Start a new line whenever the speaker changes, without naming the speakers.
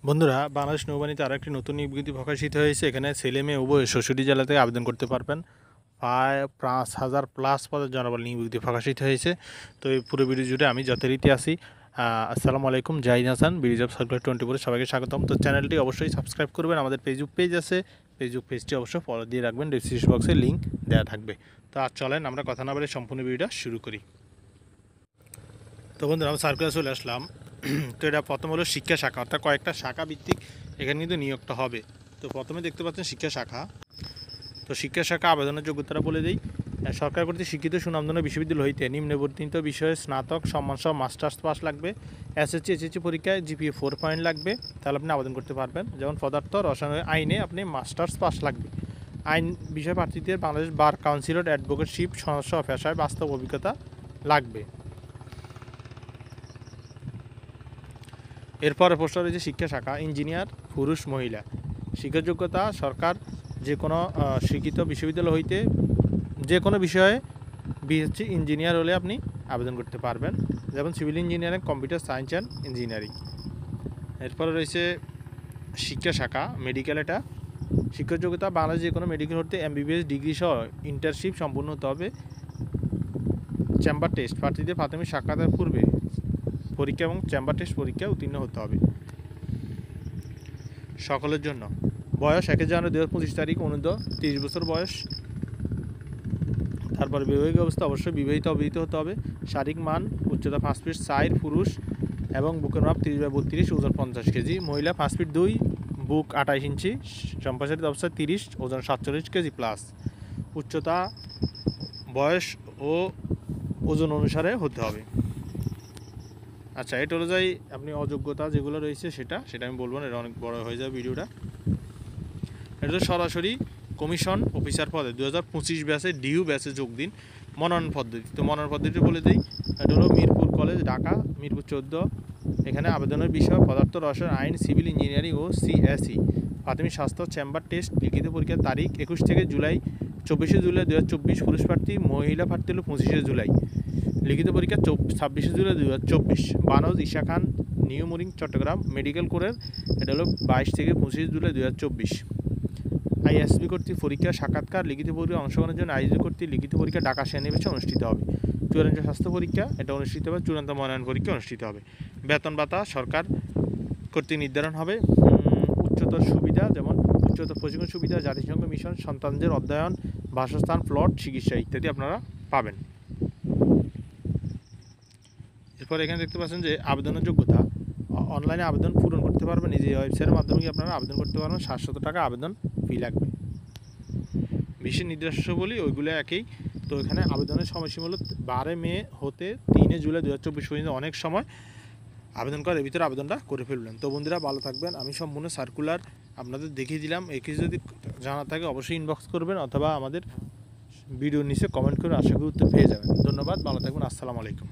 বন্ধুরা, বাংলাদেশ নৌবাহিনীতে আরও একটি নতুন বিজ্ঞপ্তি প্রকাশিত হয়েছে। এখানে ছেলে মেয়ে উভয় ৬৬ জেলা থেকে আবেদন করতে পারবেন। প্রায় ৫,০০০ প্লাস পদের জনবল নিয়ে বিজ্ঞপ্তি প্রকাশিত হয়েছে। তো এই পুরো ভিডিও জুড়ে আমি যথারীতি আছি। আসসালামু আলাইকুম, Zahid Hasan, bridge of circular 24 সবাইকে স্বাগতম। তো চ্যানেলটি অবশ্যই সাবস্ক্রাইব করবেন। আমাদের ফেসবুক পেজ আছে, ফেসবুক পেজটি অবশ্যই ফলো দিয়ে রাখবেন। ডিসক্রিপশন বক্সে লিঙ্ক দেওয়া থাকবে। তো আজ চলেন আমরা কথা না বলে সম্পূর্ণ ভিডিওটা শুরু করি। তো বন্ধুরা, আমরা সার্কুলার চলে আসলাম। তো এটা প্রথম হলো শিক্ষা শাখা, অর্থাৎ কয়েকটা শাখা ভিত্তিক এখানে কিন্তু নিয়োগটা হবে। তো প্রথমে দেখতে পাচ্ছেন শিক্ষা শাখা। তো শিক্ষা শাখা আবেদনের যোগ্যতাটা বলে দিই। সরকার কর্তৃক স্বীকৃত সুনামধন্য বিশ্ববিদ্যালয় হইতে নিম্নবর্ণিত বিষয়ে স্নাতক সম্মানসহ মাস্টার্স পাস লাগবে। এসএসসি পরীক্ষায় জিপিএ 4 পয়েন্ট লাগবে, তাহলে আপনি আবেদন করতে পারবেন। যেমন পদার্থ রসায়ন আইনে আপনি মাস্টার্স পাস লাগবে। আইন বিষয় প্রার্থীদের বাংলাদেশ বার কাউন্সিল অ্যাডভোকেটশিপ সদস্য পেশায় বাস্তব অভিজ্ঞতা লাগবে। এরপরে প্রশ্ন রয়েছে শিক্ষা শাখা ইঞ্জিনিয়ার পুরুষ মহিলা। শিক্ষাযোগ্যতা সরকার যে কোনো স্বীকৃত বিশ্ববিদ্যালয় হইতে যে কোনো বিষয়ে বিএসসি ইঞ্জিনিয়ার হলে আপনি আবেদন করতে পারবেন, যেমন civil engineering, computer science and engineering. এরপরে রয়েছে শিক্ষা শাখা মেডিকেল। এটা শিক্ষাযোগ্যতা বাংলাদেশ যে কোনো মেডিকেল হতে এমবিবিএস ডিগ্রি সহ ইন্টার্নশিপ সম্পূর্ণ হতে হবে। চেম্বার টেস্ট প্রার্থীদের প্রাথমিক সাক্ষাতের পূর্বে পরীক্ষা এবং চেম্বার টেস্ট পরীক্ষায় উত্তীর্ণ হতে হবে। সকলের জন্য বয়স 1 জানুয়ারি 2025 তারিখ অনুর্ধ্ব 30 বছর বয়স। তারপর বৈবাহিক অবস্থা অবশ্যই বিবাহিত অবহিত হতে হবে। শারীরিক মান উচ্চতা 5 ফিট 4 পুরুষ এবং বুকের মাপ 30/32, ওজন 50 কেজি। মহিলা 5 ফিট 2, বুক 28 ইঞ্চি, সম্প্রসারিত অবস্থা 30, ওজন 47 কেজি প্লাস। উচ্চতা বয়স ও ওজন অনুসারে হতে হবে। আচ্ছা, এটা অনুযায়ী আপনি অযোগ্যতা যেগুলো রয়েছে সেটা আমি বলবো না, এটা অনেক বড় হয়ে যাবে ভিডিওটা। এটা সরাসরি কমিশন অফিসার পদে 2025 ব্যাচে ডিউ ব্যাচে যোগ দিন। মনোনয়ন পদ্ধতি, তো মনোনয়ন পদ্ধতি বলে দিই। এটা হলো মিরপুর কলেজ, ঢাকা, মিরপুর 14। এখানে আবেদনের বিষয় পদার্থ রসায়ন, আইন, সিভিল ইঞ্জিনিয়ারিং ও সিএসই। প্রাথমিক স্বাস্থ্য, চেম্বার টেস্ট। লিখিত পরীক্ষার তারিখ 21 থেকে জুলাই 24 জুলাই 2024 পুরুষ প্রার্থী। মহিলা প্রার্থী হলো 25 জুলাই। লিখিত পরীক্ষা 26 জুলাই 2024। বানজ ঈশা খান, নিউ মরিং, চট্টগ্রাম মেডিকেল কোরের। এটা হলো 22 থেকে 25 জুলাই 2024। আইএসবি কর্তৃক পরীক্ষা সাক্ষাৎকার লিখিত পরীক্ষা অংশগ্রহণের জন্য আইএসবি কর্তৃক লিখিত পরীক্ষা ঢাকা সেনানিবাসে অনুষ্ঠিত হবে। চূড়ান্ত স্বাস্থ্য পরীক্ষা এটা অনুষ্ঠিত হবে। চূড়ান্ত মনোনয়ন পরীক্ষা অনুষ্ঠিত হবে। বেতন ভাতা সরকার কর্তৃক নির্ধারণ হবে। উচ্চতর সুবিধা যেমন উচ্চতর প্রশিক্ষণ সুবিধা, জাতিসংঘ মিশন, সন্তানদের অধ্যয়ন, বাসস্থান, প্লট, চিকিৎসা ইত্যাদি আপনারা পাবেন। এরপর এখানে দেখতে পাচ্ছেন যে আবেদনের যোগ্যতা অনলাইনে আবেদন পূরণ করতে পারবেন। এই যে ওয়েবসাইটের মাধ্যমে আপনারা আবেদন করতে পারবেন। 700 টাকা আবেদন ফি লাগবে। বিশেষ নির্দেশাবলী ওইগুলো একই। তো এখানে আবেদনের সময়সীমা হলো 12 মে হতে 3 জুলাই 2024 পর্যন্ত। অনেক সময় আবেদন করার ভিতরে আবেদনটা করে ফেলবেন। তো বন্ধুরা, ভালো থাকবেন। আমি সম্পূর্ণ সার্কুলার আপনাদের দেখিয়ে দিলাম। এই কিছু যদি জানা থাকে অবশ্যই ইনবক্স করবেন অথবা আমাদের ভিডিওর নিচে কমেন্ট করে আশা করি উত্তর পেয়ে যাবেন। ধন্যবাদ, ভালো থাকবেন। আসসালামু আলাইকুম।